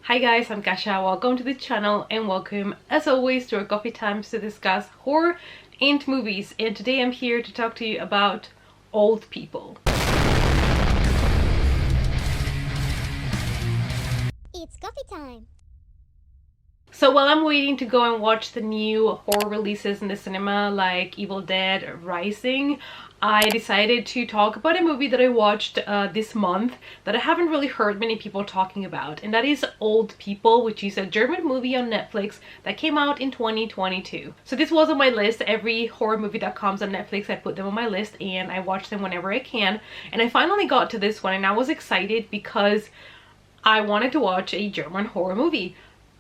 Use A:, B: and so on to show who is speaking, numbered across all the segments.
A: Hi guys, I'm Kasia. Welcome to the channel and welcome as always to our coffee times to discuss horror and movies. And today I'm here to talk to you about Old People.
B: It's coffee time!
A: So while I'm waiting to go and watch the new horror releases in the cinema like Evil Dead Rising, I decided to talk about a movie that I watched this month that I haven't really heard many people talking about, and that is Old People, which is a German movie on Netflix that came out in 2022. So this was on my list. Every horror movie that comes on Netflix, I put them on my list and I watch them whenever I can. And I finally got to this one and I was excited because I wanted to watch a German horror movie.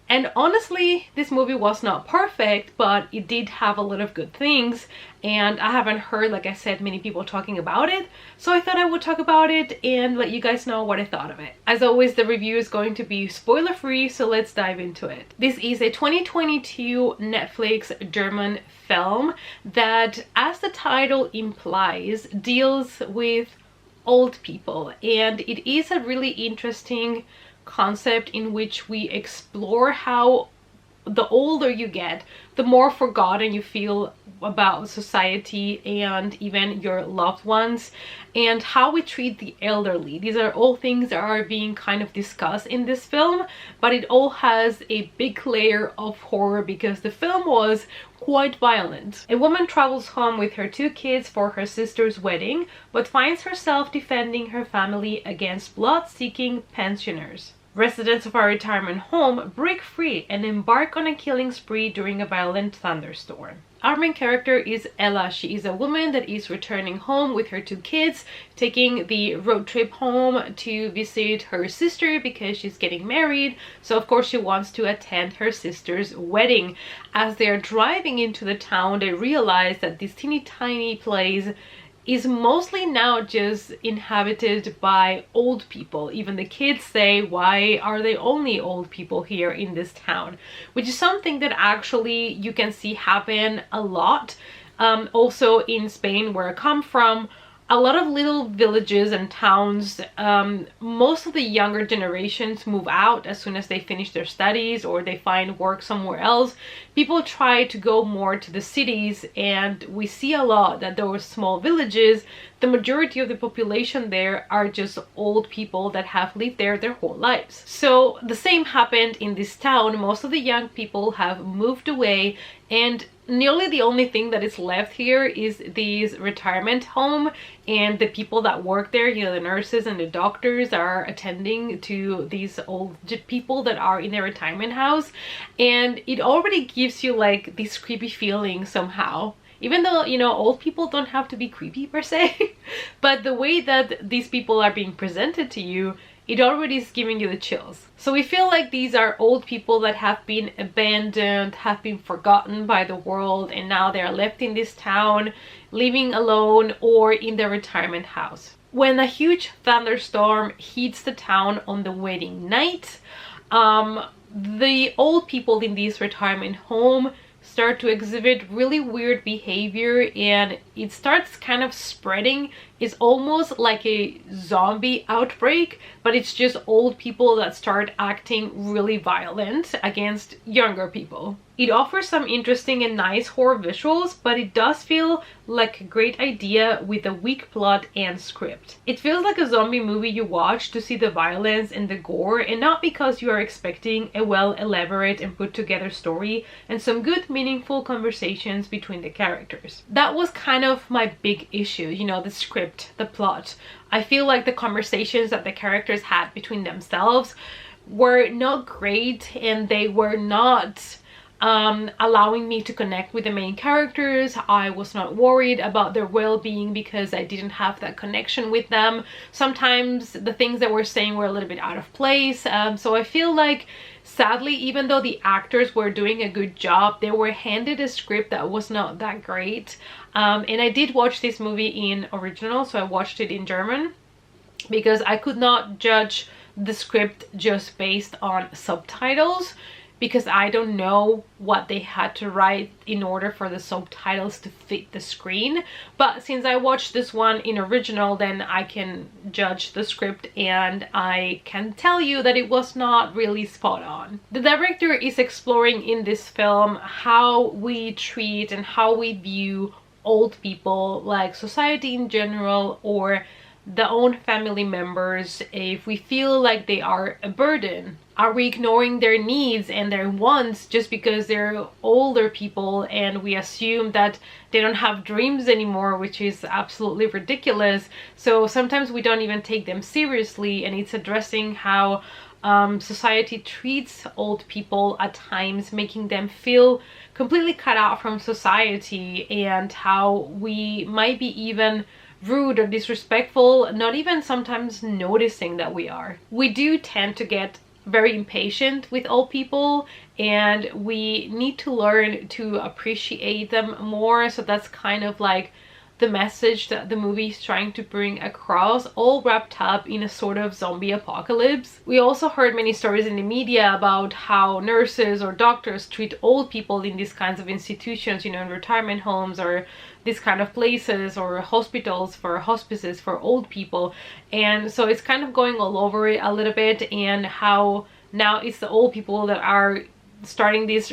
A: And honestly, this movie was not perfect, but it did have a lot of good things, and I haven't heard, like I said, many people talking about it, so I thought I would talk about it and let you guys know what I thought of it. As always, the review is going to be spoiler free, so let's dive into it. This is a 2022 Netflix German film that, as the title implies, deals with old people, and it is a really interesting concept in which we explore how the older you get, the more forgotten you feel about society and even your loved ones, and how we treat the elderly. These are all things that are being kind of discussed in this film, but it all has a big layer of horror because the film was quite violent. A woman travels home with her two kids for her sister's wedding, but finds herself defending her family against blood-seeking pensioners. Residents of our retirement home break free and embark on a killing spree during a violent thunderstorm. Our main character is Ella. She is a woman that is returning home with her two kids, taking the road trip home to visit her sister because she's getting married. So of course she wants to attend her sister's wedding. As they're driving into the town, they realize that this teeny tiny place is mostly now just inhabited by old people. Even the kids say, why are they only old people here in this town? Which is something that actually you can see happen a lot. Also in Spain, where I come from, a lot of little villages and towns, most of the younger generations move out as soon as they finish their studies or they find work somewhere else. People try to go more to the cities, and we see a lot that those small villages, the majority of the population there are just old people that have lived there their whole lives. So the same happened in this town. Most of the young people have moved away, and nearly the only thing that is left here is this retirement home and the people that work there, you know, the nurses and the doctors are attending to these old people that are in their retirement house, and it already gives you like this creepy feeling somehow. Even though, you know, old people don't have to be creepy per se, but the way that these people are being presented to you, it already is giving you the chills. So we feel like these are old people that have been abandoned, have been forgotten by the world, and now they are left in this town, living alone or in their retirement house. When a huge thunderstorm hits the town on the wedding night, the old people in this retirement home start to exhibit really weird behavior, and it starts kind of spreading. It's almost like a zombie outbreak, but it's just old people that start acting really violent against younger people. It offers some interesting and nice horror visuals, but it does feel like a great idea with a weak plot and script. It feels like a zombie movie you watch to see the violence and the gore, and not because you are expecting a well elaborate and put together story and some good meaningful conversations between the characters. That was kind of my big issue, you know, the script, the plot. I feel like the conversations that the characters had between themselves were not great, and they were not allowing me to connect with the main characters. I was not worried about their well-being because I didn't have that connection with them. Sometimes the things that we're saying were a little bit out of place. So I feel like, sadly, even though the actors were doing a good job, they were handed a script that was not that great. And I did watch this movie in original, so I watched it in German because I could not judge the script just based on subtitles, because I don't know what they had to write in order for the subtitles to fit the screen. But since I watched this one in original, then I can judge the script and I can tell you that it was not really spot on. The director is exploring in this film how we treat and how we view old people, like society in general, or the own family members. If we feel like they are a burden, are we ignoring their needs and their wants just because they're older people and we assume that they don't have dreams anymore, which is absolutely ridiculous. So sometimes we don't even take them seriously, and it's addressing how society treats old people at times, making them feel completely cut out from society, and how we might be even rude or disrespectful, not even sometimes noticing that we are. We do tend to get very impatient with old people, and we need to learn to appreciate them more. So that's kind of like the message that the movie is trying to bring across, all wrapped up in a sort of zombie apocalypse. We also heard many stories in the media about how nurses or doctors treat old people in these kinds of institutions, you know, in retirement homes or these kind of places, or hospitals for hospices for old people. And so it's kind of going all over it a little bit, and how now it's the old people that are starting this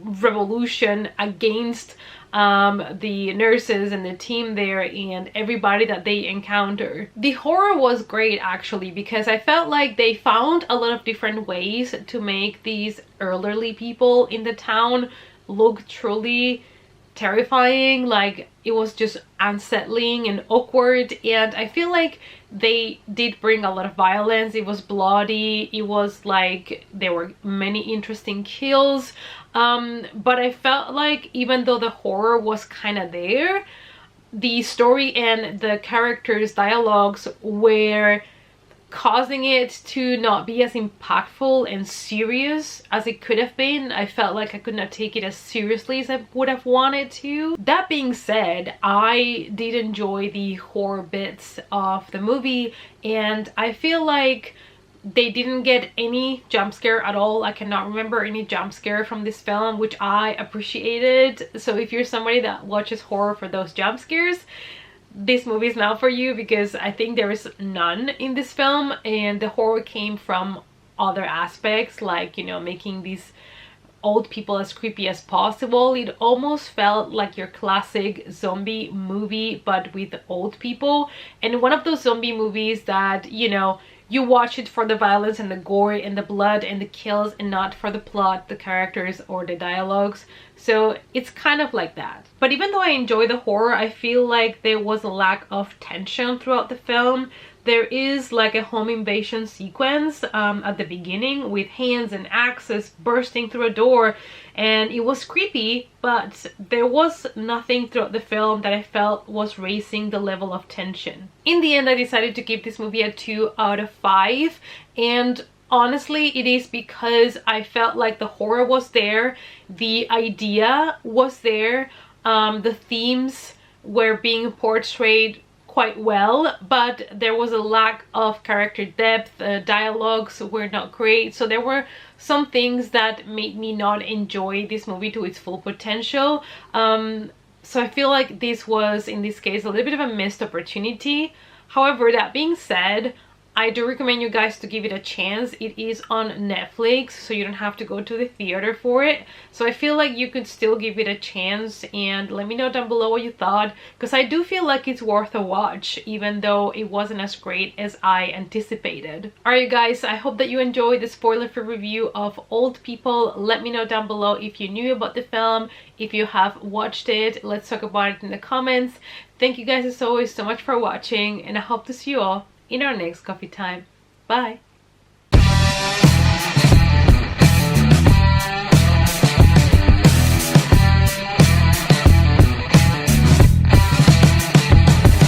A: revolution against the nurses and the team there and everybody that they encounter. The horror was great actually, because I felt like they found a lot of different ways to make these elderly people in the town look truly terrifying. Like, it was just unsettling and awkward, and I feel like they did bring a lot of violence. It was bloody, it was like there were many interesting kills, but I felt like even though the horror was kind of there, the story and the characters' dialogues were causing it to not be as impactful and serious as it could have been. I felt like I could not take it as seriously as I would have wanted to. That being said, I did enjoy the horror bits of the movie, and I feel like they didn't get any jump scare at all. I cannot remember any jump scare from this film, which I appreciated. So if you're somebody that watches horror for those jump scares, this movie is not for you, because I think there is none in this film, and the horror came from other aspects, like, you know, making these old people as creepy as possible. It almost felt like your classic zombie movie, but with old people, and one of those zombie movies that, you know, you watch it for the violence and the gore and the blood and the kills, and not for the plot, the characters, or the dialogues. So it's kind of like that. But even though I enjoy the horror, I feel like there was a lack of tension throughout the film. There is like a home invasion sequence at the beginning with hands and axes bursting through a door, and it was creepy, but there was nothing throughout the film that I felt was raising the level of tension. In the end, I decided to give this movie a 2 out of 5, and honestly, it is because I felt like the horror was there, the idea was there, the themes were being portrayed quite well, but there was a lack of character depth. Dialogues were not great, so there were some things that made me not enjoy this movie to its full potential. So I feel like this was, in this case, a little bit of a missed opportunity. However, that being said, I do recommend you guys to give it a chance. It is on Netflix, so you don't have to go to the theater for it. So I feel like you could still give it a chance, and let me know down below what you thought, because I do feel like it's worth a watch, even though it wasn't as great as I anticipated. Alright guys, I hope that you enjoyed the spoiler-free review of Old People. Let me know down below if you knew about the film, if you have watched it. Let's talk about it in the comments. Thank you guys as always so much for watching, and I hope to see you all in our next coffee time. Bye!